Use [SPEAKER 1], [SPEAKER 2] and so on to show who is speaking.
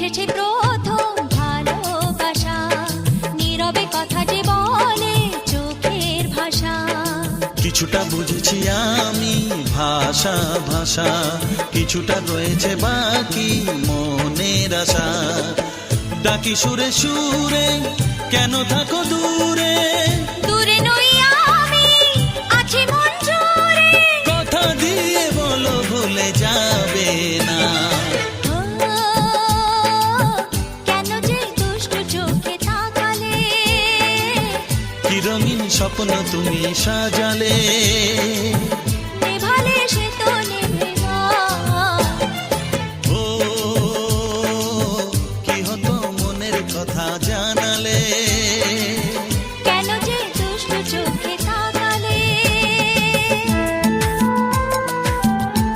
[SPEAKER 1] এসেছে প্রথম ভালোবাসা, নীরবে কথা যে বলে চোখের ভাষা।
[SPEAKER 2] কিছুটা বুঝেছি আমি ভাষা ভাষা, কিছুটা রয়েছে বাকি মনের আশা। ডাকি সুরে সুরে কেন থাকো দূরে,
[SPEAKER 1] দূরে নই আমি আছি মন জুড়ে।
[SPEAKER 2] কথা দিয়ে বলো ভুলে যাবে না।
[SPEAKER 1] কেন যে দুষ্টু চোখে তাকালে,
[SPEAKER 2] কি রঙিন স্বপ্ন তুমি সাজালে।